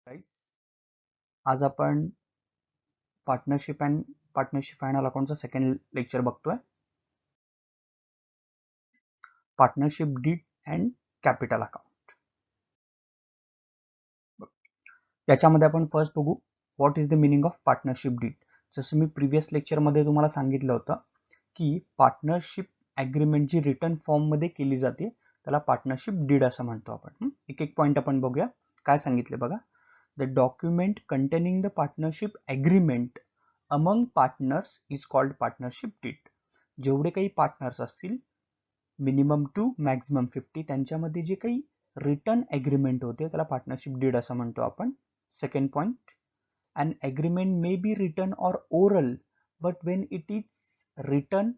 Guys, आज आपण partnership and final अकाउंटचा सेकंड लेक्चर बघतोय. Partnership deed and capital account. याच्यामध्ये आपण फर्स्ट बघू what is the meaning of partnership deed. जसं मी प्रिव्हियस लेक्चरमध्ये तुम्हाला सांगितलं होतं की पार्टनरशिप ॲग्रीमेंट जी रिटर्न फॉर्ममध्ये केली जाते त्याला पार्टनरशिप डीड असं म्हणतो आपण. एक एक पॉईंट आपण बघूया. काय सांगितले बघा. The document containing the partnership agreement among partners is called partnership deed. जेवढे काही पार्टनर्स असतील मिनिमम 2 मॅक्झिमम 50 त्यांच्यामध्ये जे काही रिटर्न ॲग्रीमेंट होते त्याला पार्टनरशिप डीड असं म्हणतो आपण. Second point, an agreement may be written or oral but when it is written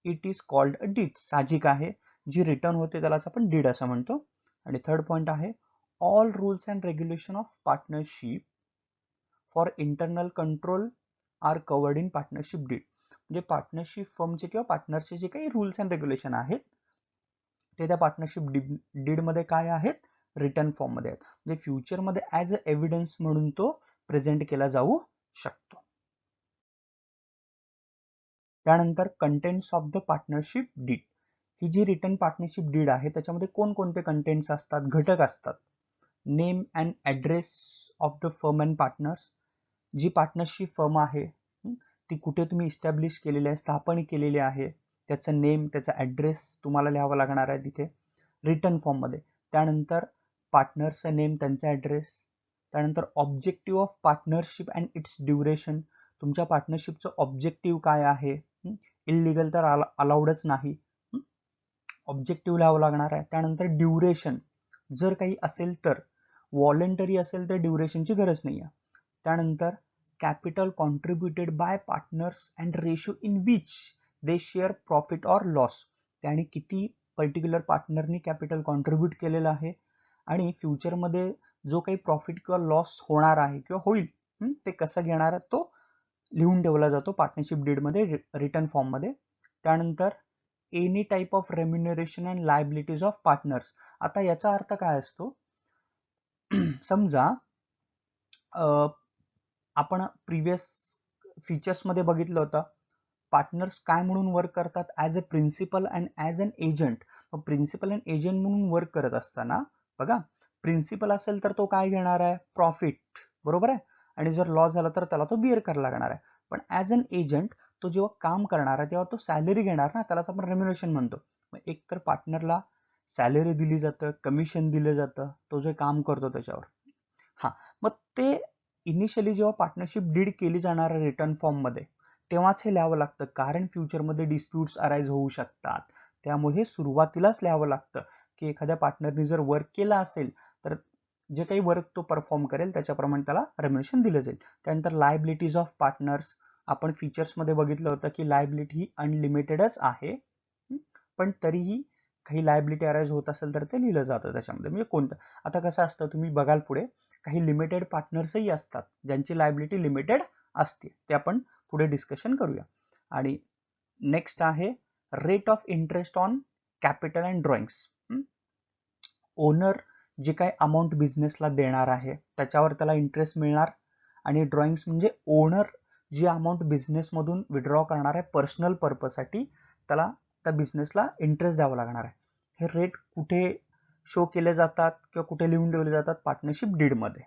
it is called a deed. साहजिक आहे, जी रिटर्न होते त्यालाच आपण डीड असं म्हणतो. आणि थर्ड पॉइंट आहे all rules and regulation of partnership for internal control are covered in partnership deed. म्हणजे पार्टनरशिप फर्मचे किंवा पार्टनरचे जे काही रूल्स अँड रेग्युलेशन आहेत ते त्या पार्टनरशिप डीड मध्ये काय आहेत, रिटर्न फॉर्म मध्ये आहेत. म्हणजे फ्युचरमध्ये ॲज अ एव्हिडन्स म्हणून तो प्रेझेंट केला जाऊ शकतो. त्यानंतर contents of the partnership deed. ही जी रिटर्न पार्टनरशिप डीड आहे त्याच्यामध्ये कोणकोणते कंटेंट्स असतात, घटक असतात. Name and address of the firm and partners. जी पार्टनरशिप फर्म आहे ती कुठे तुम्ही इस्टॅब्लिश केलेली आहे, स्थापन केलेली आहे, त्याचं नेम, त्याचा ॲड्रेस तुम्हाला लिहावं लागणार आहे तिथे रिटर्न फॉर्ममध्ये. त्यानंतर पार्टनरचं नेम, त्यांचा ॲड्रेस. त्यानंतर objective of partnership and it's duration. तुमच्या पार्टनरशिपचं ऑब्जेक्टिव्ह काय आहे. इलिगल तर अलाउडच नाही, ऑब्जेक्टिव्ह लिहावं लागणार आहे. त्यानंतर ड्युरेशन, जर काही असेल तर व्हॉलेंटरी असेल तर ड्युरेशनची गरज नाही आहे. त्यानंतर capital contributed bye partners and ratio in which they share profit or loss. त्याने किती पर्टिक्युलर पार्टनरनी कॅपिटल कॉन्ट्रीब्यूट केलेलं आहे आणि फ्युचरमध्ये जो काही प्रॉफिट किंवा लॉस होणार आहे किंवा होईल ते कसं घेणार आहे तो लिहून ठेवला जातो पार्टनरशिप डीडमध्ये रिटर्न फॉर्ममध्ये. त्यानंतर any type of remuneration and liabilities of partners. आता याचा अर्थ काय असतो, समजा आपण प्रिव्हियस फीचर्समध्ये बघितलं होतं पार्टनर्स काय म्हणून वर्क करतात, as a principal and as an agent. Principal and agent म्हणून वर्क करत असताना बघा, प्रिन्सिपल असेल तर तो काय घेणार आहे, प्रॉफिट, बरोबर आहे. आणि जर लॉस झाला तर त्याला तो बिअर करायला लागणार आहे. पण ॲज अन एजंट तो जेव्हा काम करणार आहे तेव्हा तो सॅलरी घेणार ना, त्यालाच आपण रेम्युनरेशन म्हणतो. एक तर पार्टनरला सॅलरी दिली जातं, कमिशन दिलं जातं तो जे काम करतो त्याच्यावर. हा, मग ते इनिशियली जेव्हा पार्टनरशिप डीड केली जाणार आहे रिटर्न फॉर्ममध्ये तेव्हाच हे लिहावं लागतं, कारण फ्युचरमध्ये डिस्प्यूट्स अराईज होऊ शकतात. त्यामुळे हे सुरुवातीलाच लिहावं लागतं की एखाद्या पार्टनरने जर वर्क केला असेल तर जे काही वर्क तो परफॉर्म करेल त्याच्याप्रमाणे त्याला रेम्युनरेशन दिलं जाईल. त्यानंतर लायबिलिटीज ऑफ पार्टनर्स. आपण फीचर्समध्ये बघितलं होतं की लायबिलिटी ही अनलिमिटेडच आहे, पण तरीही काही लायबिलिटी अराईज होत असेल तर ते लिहिलं जातं त्याच्यामध्ये. म्हणजे कोणतं, आता कसं असतं तुम्ही बघाल पुढे काही लिमिटेड पार्टनर्सही असतात ज्यांची लायबिलिटी लिमिटेड असते, ते आपण पुढे डिस्कशन करूया. आणि नेक्स्ट आहे rate of interest on capital and drawings. Owner जे काही अमाऊंट बिझनेसला देणार आहे त्याच्यावर त्याला इंटरेस्ट मिळणार. आणि ड्रॉइंग्स म्हणजे ओनर जी अमाऊंट बिझनेसमधून विड्रॉ करणार आहे पर्सनल पर्पजसाठी त्याला त्या बिझनेसला इंटरेस्ट द्यावा लागणार आहे. हे रेट कुठे शो केले जातात किंवा कुठे लिहून ठेवले जातात, पार्टनरशिप डीडमध्ये.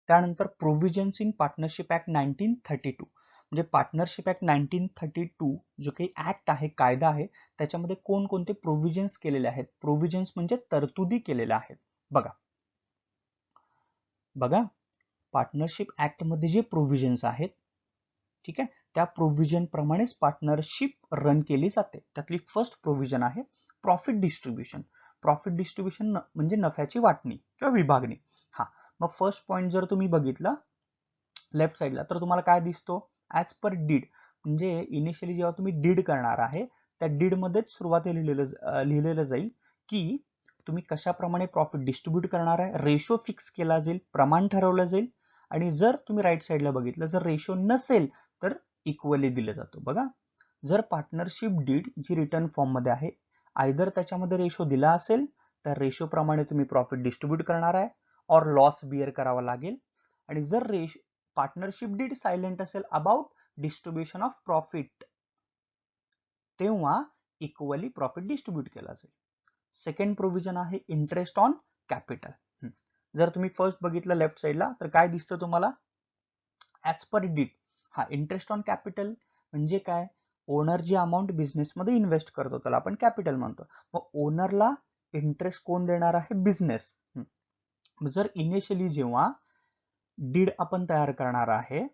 त्यानंतर प्रोव्हिजन्स इन पार्टनरशिप ऍक्ट 1932. म्हणजे पार्टनरशिप ऍक्ट 1932 जो काही ऍक्ट आहे, कायदा आहे, त्याच्यामध्ये कोणकोणते प्रोव्हिजन्स केलेले आहेत. प्रोव्हिजन्स म्हणजे तरतुदी केलेल्या आहेत. बघा पार्टनरशिप ऍक्ट मध्ये जे प्रोव्हिजन्स आहेत, ठीक आहे, त्या प्रोव्हिजन प्रमाणेच पार्टनरशिप रन केली जाते. त्यातली फर्स्ट प्रोव्हिजन आहे प्रॉफिट डिस्ट्रीब्युशन. प्रॉफिट डिस्ट्रीब्युशन म्हणजे नफ्याची वाटणी किंवा विभागणी. हा, मग फर्स्ट पॉइंट जर तुम्ही बघितला लेफ्ट साईडला तर तुम्हाला काय दिसतो, ॲज पर डीड. म्हणजे इनिशियली जेव्हा तुम्ही डीड करणार आहे त्या डीड मध्येच सुरुवातीला लिहिलेलं जाईल की तुम्ही कशाप्रमाणे प्रॉफिट डिस्ट्रीब्यूट करणार आहे, रेशो फिक्स केला जाईल, प्रमाण ठरवलं जाईल. आणि जर तुम्ही राईट साईडला बघितलं जर रेशो नसेल तर इक्वली दिलं जातं. बघा, जर पार्टनरशिप डीड जी रिटर्न फॉर्म मध्ये आहे आयदर त्याच्यामध्ये रेशो दिला असेल त्या रेशो प्रमाणे तुम्ही प्रॉफिट डिस्ट्रीब्यूट करणार आहे और लॉस बिअर करावा लागेल. आणि जर पार्टनरशिप डीड सायलेंट असेल अबाउट डिस्ट्रीब्युशन ऑफ प्रॉफिट, तेव्हा इक्वली प्रॉफिट डिस्ट्रीब्यूट केला जाईल. सेकंड प्रोव्हिजन आहे इंटरेस्ट ऑन कॅपिटल. जर तुम्ही फर्स्ट बघितलं लेफ्ट साइडला तर काय दिसतं तुम्हाला, ऍज पर डीड. हा इंटरेस्ट ऑन कॅपिटल म्हणजे काय, ओनर जी अमाऊंट बिझनेसमध्ये इन्व्हेस्ट करतो त्याला आपण कॅपिटल म्हणतो. मग ओनरला इंटरेस्ट कोण देणार आहे, बिझनेस. जर इनिशियली जेव्हा डीड आपण तयार करणार आहे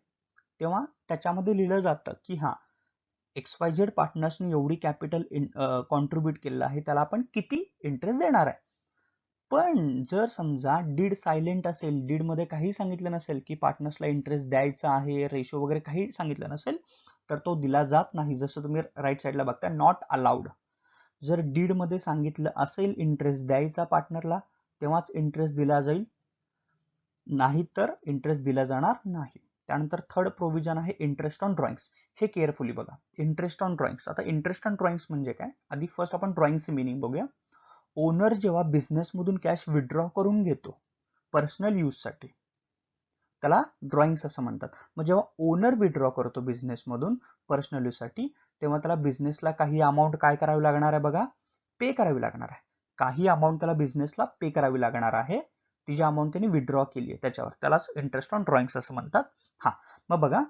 तेव्हा त्याच्यामध्ये लिहिलं जातं की हा XYZ पार्टनर्सनी एवढी कॅपिटल कॉन्ट्रीब्यूट केलेलं आहे, त्याला आपण किती इंटरेस्ट देणार आहे. पण जर समजा डीड सायलेंट असेल, डीड मध्ये काही सांगितलं नसेल की पार्टनर्सला इंटरेस्ट द्यायचा आहे, रेशो वगैरे काही सांगितलं नसेल, तर तो दिला जात नाही. जसं तुम्ही राईट साईडला बघता, नॉट अलाउड. जर डीड मध्ये सांगितलं असेल इंटरेस्ट द्यायचा पार्टनरला, तेव्हाच इंटरेस्ट दिला जाईल, नाही तर इंटरेस्ट दिला जाणार नाही. त्यानंतर थर्ड प्रोव्हिजन आहे इंटरेस्ट ऑन ड्रॉइंग्स. हे केअरफुली बघा, इंटरेस्ट ऑन ड्रॉइंग्स. आता इंटरेस्ट ऑन ड्रॉइंग्स म्हणजे काय, आधी फर्स्ट आपण ड्रॉइंगचे मिनिंग बघूया. ओनर जेव्हा बिझनेसमधून कॅश विड्रॉ करून घेतो पर्सनल यूजसाठी, त्याला ड्रॉइंग्स असं म्हणतात. मग जेव्हा ओनर विड्रॉ करतो बिझनेसमधून पर्सनल यूजसाठी, तेव्हा त्याला बिझनेसला काही अमाऊंट काय करावी लागणार आहे बघा, पे करावी लागणार आहे. काही अमाऊंट त्याला बिझनेसला पे करावी लागणार आहे, ती जी अमाऊंट त्यांनी विड्रॉ केली आहे त्याच्यावर, त्यालाच इंटरेस्ट ऑन ड्रॉइंग्स असं म्हणतात. हा, मग बघा,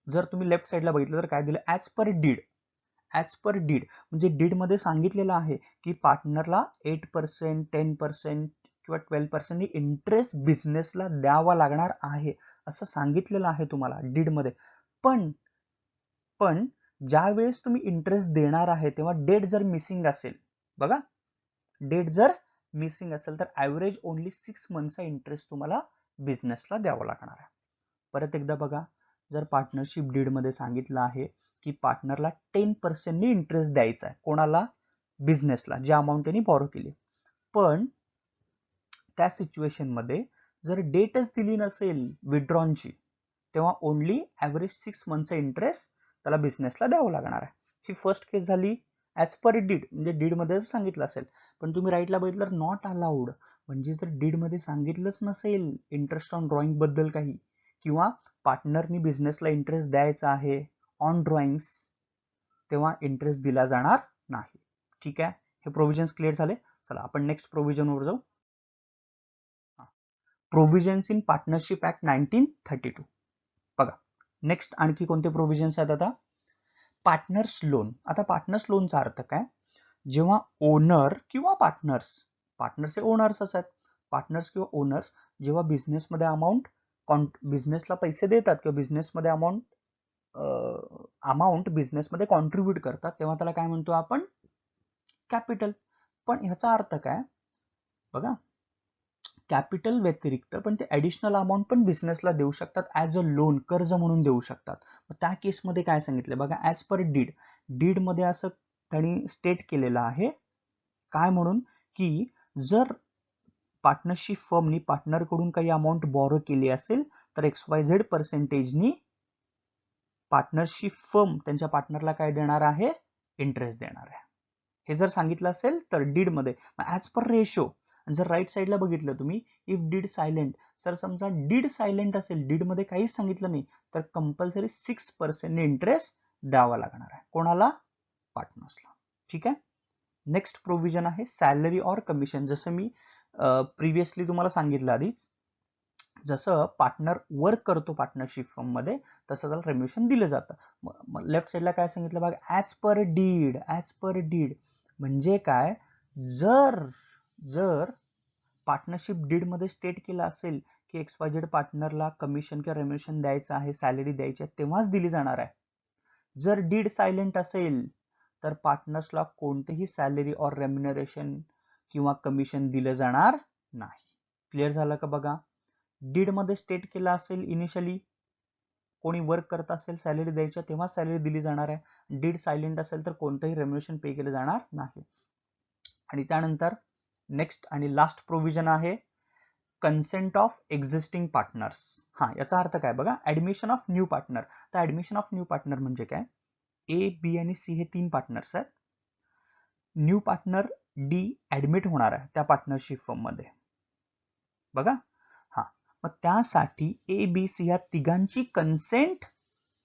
जर तुम्ही लेफ्ट साईडला बघितलं तर काय दिलं, as per deed. As per deed म्हणजे डीड मध्ये सांगितलेलं आहे की पार्टनरला 8%, 10% किंवा 12% इंटरेस्ट बिझनेसला द्यावा लागणार आहे, असं सांगितलेलं आहे तुम्हाला डीड मध्ये. पण ज्या वेळेस तुम्ही इंटरेस्ट देणार आहे तेव्हा डेट जर मिसिंग असेल, बघा डेट जर मिसिंग असेल तर ऍव्हरेज ओनली 6 मंथचा इंटरेस्ट तुम्हाला बिझनेसला द्यावा लागणार आहे. परत एकदा बघा, जर पार्टनरशिप डीड मध्ये सांगितलं आहे की पार्टनरला 10% इंटरेस्ट द्यायचा आहे, कोणाला, बिझनेसला, जी अमाऊंट त्यांनी बॉरो केली. पण त्या सिच्युएशन मध्ये जर डेटच दिली नसेल विड्रॉनची, तेव्हा ओनली ऍव्हरेज 6 मंथचा इंटरेस्ट त्याला बिझनेसला द्यावं लागणार आहे. ही फर्स्ट केस झाली ऍज पर डीड, म्हणजे डीड मध्ये सांगितलं असेल. पण तुम्ही राईटला बघितलं नॉट अलाउड, म्हणजे जर डीड मध्ये सांगितलंच नसेल इंटरेस्ट ऑन ड्रॉइंग बद्दल काही, किंवा पार्टनरनी बिझनेसला इंटरेस्ट द्यायचा आहे ऑन ड्रॉइंग्स, तेव्हा इंटरेस्ट दिला जाणार नाही. ठीक आहे, हे प्रोव्हिजन्स क्लिअर झाले. चला आपण नेक्स्ट प्रोव्हिजन वर जाऊ. Provisions in partnership act 1932. बघा नेक्स्ट आणखी कोणते प्रोव्हिजन्स आहेत आता, पार्टनर्स लोन. आता पार्टनर्स लोनचा अर्थ काय, जेव्हा ओनर किंवा पार्टनर्स हे ओनर्सच आहेत, पार्टनर्स किंवा ओनर्स जेव्हा बिझनेसमध्ये बिझनेसला पैसे देतात किंवा बिझनेसमध्ये अमाऊंट बिझनेसमध्ये कॉन्ट्रीब्यूट करतात, तेव्हा त्याला काय म्हणतो आपण, कॅपिटल. पण ह्याचा अर्थ काय बघा, कॅपिटल व्यतिरिक्त पण ते ऍडिशनल अमाऊंट पण बिझनेसला देऊ शकतात, ऍज अ लोन, कर्ज म्हणून देऊ शकतात. त्या केसमध्ये काय सांगितलं बघा, ऍज पर डीड. डीड मध्ये असं त्यांनी स्टेट केलेलं आहे काय म्हणून, की जर पार्टनरशिप फर्मनी पार्टनरकडून काही अमाऊंट बॉरो केली असेल तर XYZ पर्सेंटेजनी पार्टनरशिप फर्म त्यांच्या पार्टनरला काय देणार आहे, इंटरेस्ट देणार आहे. हे जर सांगितलं असेल तर डीड मध्ये ऍज पर रेशो. जर राईट साईडला बघितलं तुम्ही, इफ डीड सायलेंट, जर समजा डीड सायलेंट असेल, डीड मध्ये काहीच सांगितलं नाही, तर कंपल्सरी 6% इंटरेस्ट द्यावा लागणार आहे, कोणाला, पार्टनर्सला. ठीक आहे. नेक्स्ट प्रोव्हिजन आहे सॅलरी ऑर कमिशन. जसं मी प्रिव्हियसली तुम्हाला सांगितलं आधीच, जसं पार्टनर वर्क करतो पार्टनरशिप फर्म मध्ये तसं त्याला रेम्युशन दिलं जातं. लेफ्ट साईडला काय सांगितलं बघा, as per deed. As per deed म्हणजे काय, जर पार्टनरशिप डीड मध्ये स्टेट केलं असेल की XYZ पार्टनरला कमिशन किंवा रेम्युशन द्यायचं आहे, सॅलरी द्यायची आहे, तेव्हाच दिली जाणार आहे. जर डीड सायलेंट असेल तर पार्टनर्सला कोणतेही सॅलरी ऑर रेम्युनरेशन किंवा कमिशन दिलं जाणार नाही. क्लिअर झालं का बघा, डीड मध्ये स्टेट केला असेल इनिशियली कोणी वर्क करत असेल सॅलरी द्यायची तेव्हा सॅलरी दिली जाणार आहे, डीड सायलेंट असेल तर कोणतंही रेम्युनरेशन पे केलं जाणार नाही. आणि त्यानंतर नेक्स्ट आणि लास्ट प्रोव्हिजन आहे कन्सेंट ऑफ एक्झिस्टिंग पार्टनर्स. हा, याचा अर्थ काय बघा, ऍडमिशन ऑफ न्यू पार्टनर. तर ऍडमिशन ऑफ न्यू पार्टनर म्हणजे काय, A, B आणि C हे 3 पार्टनर्स आहेत. न्यू पार्टनर डी ऍडमिट होणार आहे त्या पार्टनरशिप फर्म मध्ये. बघा, हा, मग त्यासाठी ए बी सी या तिघांची कन्सेंट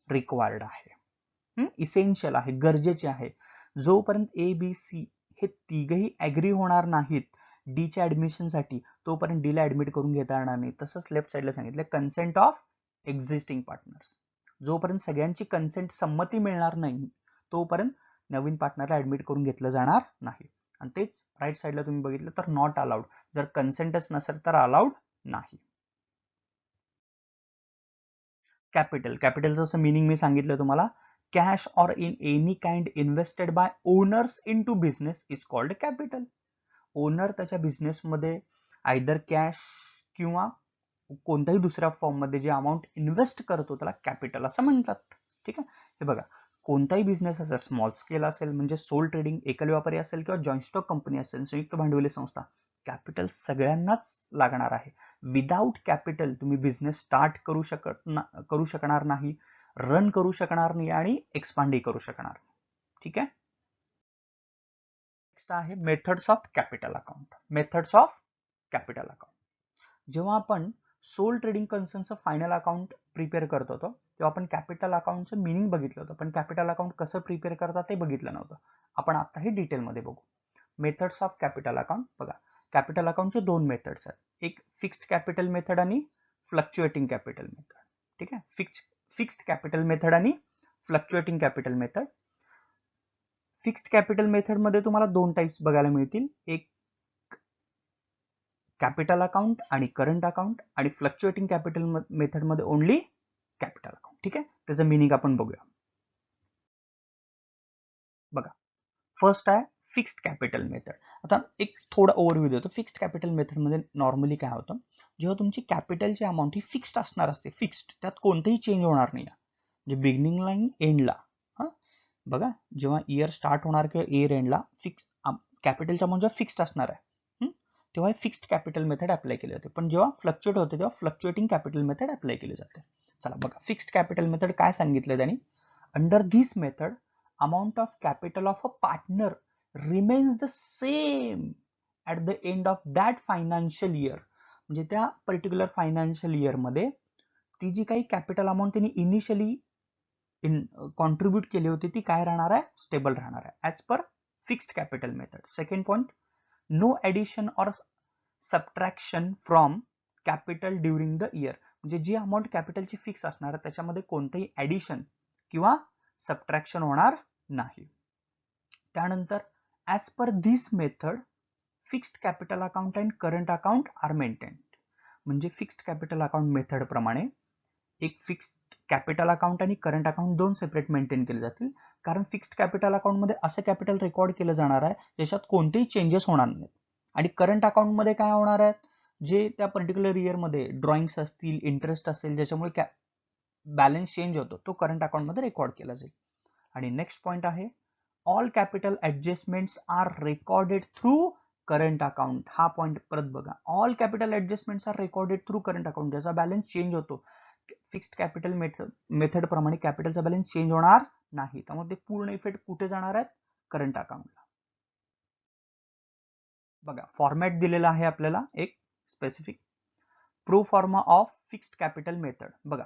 रिक्वायर्ड आहे, इसेन्शियल आहे, गरजेचे आहे. जोपर्यंत ए बी सी हे तिघही ऍग्री होणार नाहीत डी च्या ऍडमिशन साठी, तोपर्यंत डी ला ऍडमिट करून घेता येणार नाही. तसंच लेफ्ट साइडला सांगितलं कन्सेंट ऑफ एक्झिस्टिंग पार्टनर्स. जोपर्यंत सगळ्यांची कन्सेंट संमती मिळणार नाही तोपर्यंत नवीन पार्टनरला ऍडमिट करून घेतलं जाणार नाही. आणि तेच राईट साइडला तुम्ही बघितलं तर नॉट अलाउड, जर कन्सेंटच नसेल तर अलाउड नाही. कॅपिटल, कॅपिटलचं असं मिनिंग मी सांगितलं तुम्हाला, cash or in any kind invested by owners into business is called capital. Owner त्याच्या बिझनेसमध्ये आयदर कॅश किंवा कोणत्याही दुसऱ्या फॉर्म मध्ये जे अमाऊंट इन्व्हेस्ट करतो त्याला कॅपिटल असं म्हणतात. ठीक आहे, हे बघा, कोणताही बिझनेस असेल, स्मॉल स्केल असेल म्हणजे सोल ट्रेडिंग, एकल व्यापारी असेल किंवा जॉईंट स्टॉक कंपनी असेल, संयुक्त भांडवली संस्था, कॅपिटल सगळ्यांनाच लागणार आहे. विदाउट कॅपिटल तुम्ही बिझनेस स्टार्ट करू शकणार नाही, रन करू शकणार नाही आणि एक्सपांडही करू शकणार नाही. ठीक आहे, नेक्स्ट आहे methods of capital account. Methods of capital account, जेव्हा आपण सोल ट्रेडिंग कन्सर्नचं फायनल अकाउंट प्रिपेअर करत होतो तेव्हा आपण कॅपिटल अकाउंटचं मिनिंग बघितलं होतं, पण कॅपिटल अकाउंट कसं प्रिपेअर करतात ते बघितलं नव्हतं. आपण आता हे डिटेलमध्ये बघू. मेथड्स ऑफ कॅपिटल अकाउंट, बघा, कॅपिटल अकाउंटचे दोन मेथड्स आहेत, एक फिक्स्ड कॅपिटल मेथड आणि फ्लक्च्युएटिंग कॅपिटल मेथड. ठीक आहे, फिक्स्ड कॅपिटल मेथड आणि fluctuating capital method. Fixed capital method मध्ये तुम्हाला दोन टाइप्स बघायला मिळतील, एक कॅपिटल अकाउंट आणि करंट अकाउंट, आणि फ्लक्च्युएटिंग कॅपिटल मेथड मध्ये ओनली कॅपिटल अकाउंट. ठीक आहे, त्याचं मिनिंग आपण बघूया. बघा, फर्स्ट आहे फिक्स्ड कॅपिटल मेथड. आता एक थोडा ओव्हरव्ह्यू देतो. फिक्स्ड कॅपिटल मेथड मध्ये नॉर्मली काय होतं, जेव्हा तुमची कॅपिटलची अमाऊंट ही फिक्स्ड असणार असते, फिक्स्ड, त्यात कोणतेही चेंज होणार नाही, म्हणजे बिगिनिंगला एंडला, बघा, जेव्हा इयर स्टार्ट होणार किंवा इयर एंडला फिक्स कॅपिटलची अमाऊंट जेव्हा फिक्स्ड असणार आहे तेव्हा फिक्स्ड कॅपिटल मेथड अप्लाय केली जाते, पण जेव्हा फ्लक्च्युएट होते तेव्हा फ्लक्च्युएटिंग कॅपिटल मेथड अप्लाय केली जाते. चला बघा, फिक्स्ड कॅपिटल मेथड काय सांगितलं त्यांनी. Under this method amount of capital of a partner remains the same at the end of that financial year. म्हणजे त्या पर्टिक्युलर फायनान्शियल इयर मध्ये ती जी काही कॅपिटल अमाऊंट त्यांनी इनिशियली कॉन्ट्रीब्यूट केली होती ती काय राहणार आहे, स्टेबल राहणार आहे, as per fixed capital method. Second point, no addition or subtraction from capital during the year. म्हणजे जी अमाऊंट कॅपिटलची फिक्स असणार आहे त्याच्यामध्ये कोणतेही ऍडिशन किंवा सबट्रॅक्शन होणार नाही. त्यानंतर as per this method fixed capital account and current account are maintained. म्हणजे फिक्स्ड कॅपिटल अकाउंट मेथड प्रमाणे एक फिक्स्ड कॅपिटल अकाउंट आणि करंट अकाउंट दोन सेपरेट मेंटेन केले जातील, कारण फिक्स्ड कॅपिटल अकाउंट मध्ये असं कॅपिटल रेकॉर्ड केलं जाणार आहे ज्याच्यात कोणतेही चेंजेस होणार नाहीत, आणि करंट अकाउंट मध्ये काय होणार आहे, जे त्या पर्टिक्युलर इयर मध्ये ड्रॉइंग्स असतील, इंटरेस्ट असेल, ज्याच्यामुळे बॅलन्स चेंज होतो, तो करंट अकाउंट मध्ये रेकॉर्ड केला जाईल. आणि नेक्स्ट पॉइंट आहे, all capital adjustments are recorded through current account. हा पॉइंट परत बघा, all capital adjustments are recorded through current account, ज्याचा बॅलन्स चेंज होतो. फिक्स्ड कॅपिटल मेथड प्रमाणे कॅपिटलचा बॅलन्स चेंज होणार नाही, त्यामुळे ते पूर्ण इफेक्ट कुठे जाणार आहेत, करंट अकाउंटला. बघा, फॉर्मॅट दिलेला आहे आपल्याला एक स्पेसिफिक, प्रो फॉर्मा ऑफ फिक्स्ड कॅपिटल मेथड. बघा,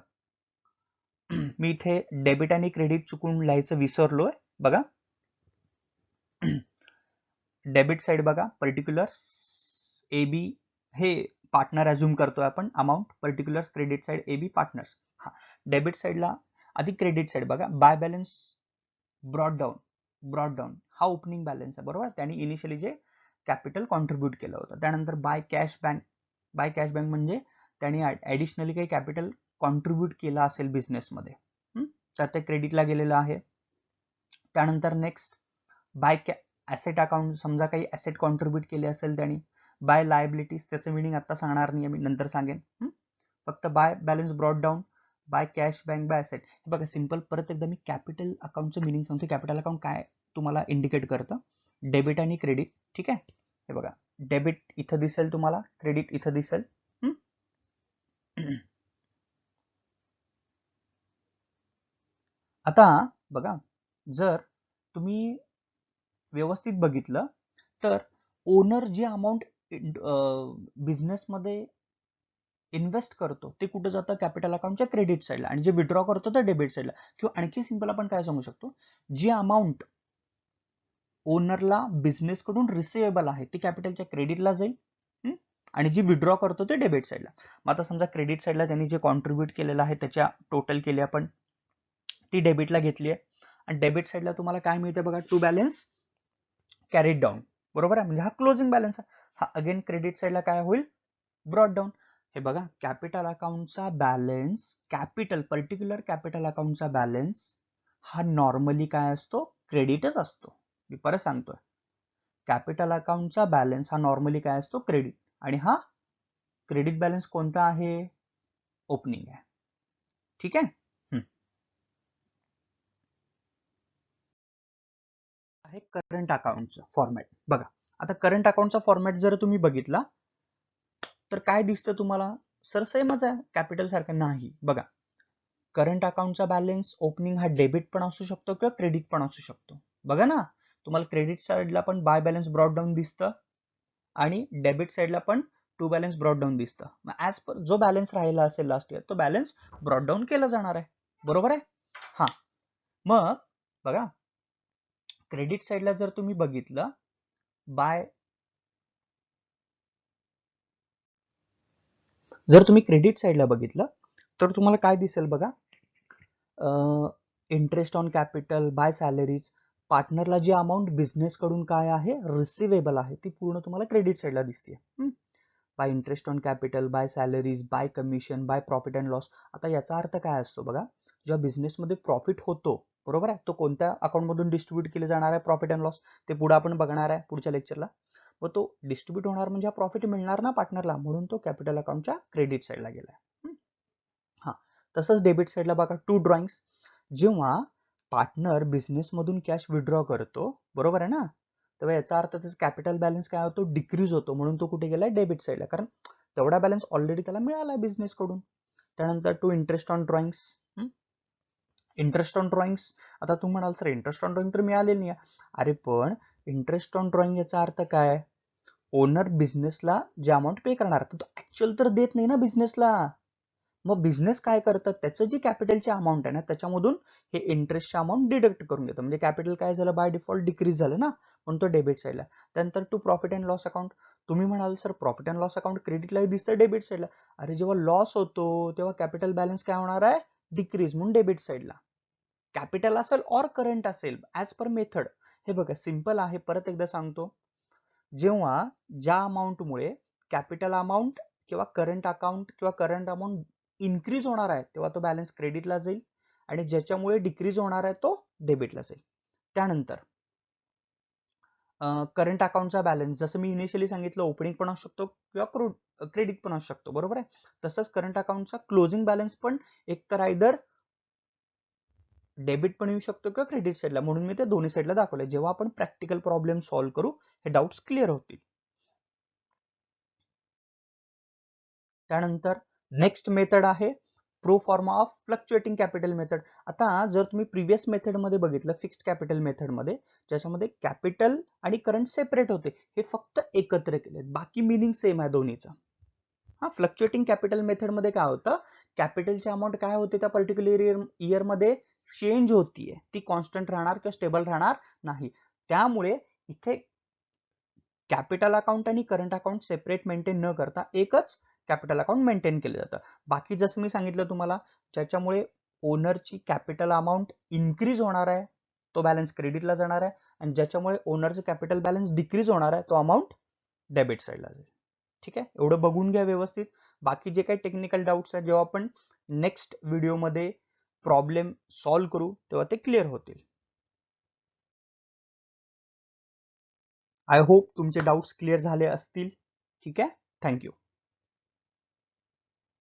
मी इथे डेबिट आणि क्रेडिट चुकून लिहायचं विसरलोय. बघा, डेबिट साइड बघा, पर्टिक्युलर्स ए बी हे पार्टनर अज्युम करतोय आपण amount, particulars credit side A B partners. हा, डेबिट साइडला आधी क्रेडिट साइड बघा, बाय बॅलन्स ब्रॉड डाऊन हा ओपनिंग बॅलन्स आहे, बरोबर, त्यांनी इनिशियली जे कॅपिटल कॉन्ट्रीब्यूट केलं होतं. त्यानंतर बाय कॅश बँक म्हणजे त्यांनी ऍडिशनली काही कॅपिटल कॉन्ट्रीब्यूट केला असेल बिझनेसमध्ये, तर ते क्रेडिटला गेलेलं आहे. त्यानंतर नेक्स्ट बाय ऍसेट अकाउंट, समजा काही ऍसेट कॉन्ट्रीब्यूट केले असेल त्यांनी. बाय लायबिलिटीज, त्याचं मिनिंग आता सांगणार नाही, मी नंतर सांगेन. फक्त by balance brought down, by cash bank, by asset. हे बघा, सिंपल, परत एकदा मी कॅपिटल अकाउंटचं मिनिंग सांगतो. कॅपिटल अकाउंट काय तुम्हाला इंडिकेट करतं, डेबिट आणि क्रेडिट. ठीक आहे, हे बघा, डेबिट इथं दिसेल तुम्हाला, क्रेडिट इथं दिसेल. आता बघा, जर तुम्ही व्यवस्थित बघितलं तर ओनर जी अमाऊंट बिझनेसमध्ये इन्व्हेस्ट करतो ते कुठे जातं, कॅपिटल अकाउंटच्या क्रेडिट साईडला, आणि जे विड्रॉ करतो ते डेबिट साईडला. किंवा आणखी सिंपल आपण काय सांगू शकतो, जी अमाऊंट ओनरला बिझनेस कडून रिसिवेबल आहे ती कॅपिटलच्या क्रेडिटला जाईल, आणि जी विड्रॉ करतो ते डेबिट साईडला. मग आता समजा क्रेडिट साईडला त्यांनी जे कॉन्ट्रीब्युट केलेलं आहे त्याच्या टोटल केली आपण, ती डेबिटला घेतली आहे. आणि डेबिट साईडला तुम्हाला काय मिळते बघा, टू बॅलन्स कॅरीड डाऊन, बरोबर आहे. म्हणजे हा क्लोजिंग बॅलन्स आहे. हा अगेन क्रेडिट साईडला काय होईल, ब्रॉड डाऊन. हे बघा, कॅपिटल अकाउंटचा बॅलन्स, कॅपिटल पर्टिक्युलर कॅपिटल अकाउंटचा बॅलन्स हा नॉर्मली काय असतो, क्रेडिटच असतो. मी परत सांगतोय, कॅपिटल अकाउंटचा बॅलन्स हा नॉर्मली काय असतो, क्रेडिट. आणि हा क्रेडिट बॅलन्स कोणता आहे, ओपनिंग आहे. ठीक आहे. आहे करंट अकाउंटचा फॉर्मॅट. बघा, आता करंट अकाउंटचा फॉर्मॅट जर तुम्ही बघितला तर काय दिसतं तुम्हाला, सर सेमच आहे कॅपिटल सारखं. नाही, बघा, करंट अकाउंटचा बॅलन्स ओपनिंग हा डेबिट पण असू शकतो किंवा क्रेडिट पण असू शकतो. बघा ना, तुम्हाला क्रेडिट साईडला पण बाय बॅलन्स ब्रॉड डाऊन दिसतं आणि डेबिट साईडला पण टू बॅलन्स ब्रॉड डाऊन दिसतं. मग ऍज पर जो बॅलन्स राहिला असेल लास्ट इयर, तो बॅलन्स ब्रॉड डाऊन केला जाणार आहे, बरोबर आहे. हा, मग बघा, क्रेडिट साईडला जर तुम्ही बघितलं, जर तुम्ही क्रेडिट साईडला बघितलं तर तुम्हाला काय दिसेल बघा, interest on capital, by salaries, पार्टनरला जी अमाऊंट बिझनेस कडून काय आहे, रिसिवेबल आहे, ती पूर्ण तुम्हाला क्रेडिट साईडला दिसते. By interest on capital, by salaries, by commission, by profit and loss. आता याचा अर्थ काय असतो बघा, जेव्हा बिझनेसमध्ये प्रॉफिट होतो, बरोबर आहे, तो कोणत्या अकाउंटमधून डिस्ट्रीब्यूट केले जाणार आहे, प्रॉफिट अँड लॉस, ते पुढे आपण बघणार आहे पुढच्या लेक्चरला. व तो डिस्ट्रीब्यूट होणार म्हणजे प्रॉफिट मिळणार ना पार्टनरला, म्हणून तो कॅपिटल अकाउंटच्या क्रेडिट साईडला गेला. हा, तसंच डेबिट साईडला बघा, टू ड्रॉइंग्स, जेव्हा पार्टनर बिझनेस मधून कॅश विड्रॉ करतो, बरोबर आहे ना, तेव्हा याचा अर्थ त्याचा कॅपिटल बॅलन्स काय होतो, डिक्रीज होतो, म्हणून तो कुठे गेलाय, डेबिट साईडला, कारण तेवढा बॅलन्स ऑलरेडी त्याला मिळाला बिझनेस कडून. त्यानंतर to interest on drawings, interest on drawings, आता तुम्ही म्हणाल सर इंटरेस्ट ऑन ड्रॉइंग तर मिळालेली नाही. अरे पण इंटरेस्ट ऑन ड्रॉइंग याचा अर्थ काय, ओनर बिझनेसला जे अमाऊंट पे करणार, पण तो ऍक्च्युअल तर देत नाही ना बिझनेसला. मग बिझनेस काय करतं, त्याचं जी कॅपिटलची अमाऊंट आहे ना, त्याच्यामधून हे इंटरेस्टची अमाऊंट डिडक्ट करून घेतो. म्हणजे कॅपिटल काय झालं, बाय डिफॉल्ट डिक्रीज झालं ना, म्हणून तो डेबिट साईडला. त्यानंतर to profit and loss account, तुम्ही म्हणाल sir profit and loss account क्रेडिटला दिसतं डेबिट साईडला. अरे जेव्हा लॉस होतो तेव्हा कॅपिटल बॅलन्स काय होणार आहे, डिक्रीज, म्हणून डेबिट साईडला. कॅपिटल असेल और करंट असेल, ऍज पर मेथड. हे बघा सिंपल आहे, परत एकदा सांगतो, जेव्हा ज्या अमाऊंटमुळे कॅपिटल अमाऊंट किंवा करंट अकाउंट किंवा करंट अमाऊंट इन्क्रीज होणार आहे, तेव्हा तो बॅलन्स क्रेडिटला जाईल, आणि ज्याच्यामुळे डिक्रीज होणार आहे तो डेबिटला जाईल. त्यानंतर करंट अकाउंटचा बॅलन्स, जसं मी इनिशियली सांगितलं, ओपनिंग पण असू शकतो किंवा क्रेडिट पण असू शकतो, बरोबर आहे. तसंच करंट अकाउंटचा क्लोजिंग बॅलन्स पण एकतर आयदर डेबिट पण येऊ शकतो किंवा क्रेडिट साईडला, म्हणून मी ते दोन्ही साईडला दाखवले. जेव्हा आपण प्रॅक्टिकल प्रॉब्लेम सॉल्व्ह करू, हे डाऊट्स क्लिअर होतील. त्यानंतर नेक्स्ट मेथड आहे प्रो फॉर्मा ऑफ फ्लक्च्युएटिंग कॅपिटल मेथड. आता जर तुम्ही प्रिव्हियस मेथड मध्ये बघितलं, फिक्स्ड कॅपिटल मेथड मध्ये, ज्याच्यामध्ये कॅपिटल आणि करंट सेपरेट होते, हे फक्त एकत्र केले, बाकी मिनिंग सेम आहे दोन्हीचा. हा, फ्लक्च्युएटिंग कॅपिटल मेथड मध्ये काय होतं, कॅपिटलची अमाऊंट काय होते त्या पर्टिक्युलर इयर मध्ये चेंज होतीये, ती कॉन्स्टंट राहणार किंवा स्टेबल राहणार नाही. त्यामुळे इथे कॅपिटल अकाउंट आणि करंट अकाउंट सेपरेट मेंटेन न करता एकच कॅपिटल अकाउंट मेंटेन केलं जातं. बाकी जसं मी सांगितलं तुम्हाला, ज्याच्यामुळे ओनरची कॅपिटल अमाऊंट इन्क्रीज होणार आहे, तो बॅलन्स क्रेडिटला जाणार आहे, आणि ज्याच्यामुळे ओनरचं कॅपिटल बॅलन्स डिक्रीज होणार आहे, तो अमाऊंट डेबिट साईडला जाईल. ठीक आहे, एवढं बघून घ्या व्यवस्थित. बाकी जे काही टेक्निकल डाऊट्स आहेत, जेव्हा आपण नेक्स्ट व्हिडिओमध्ये प्रॉब्लेम सॉल्व्ह करू तेव्हा ते क्लिअर होतील. आय होप तुमचे डाऊट्स क्लिअर झाले असतील. ठीक आहे, थँक्यू.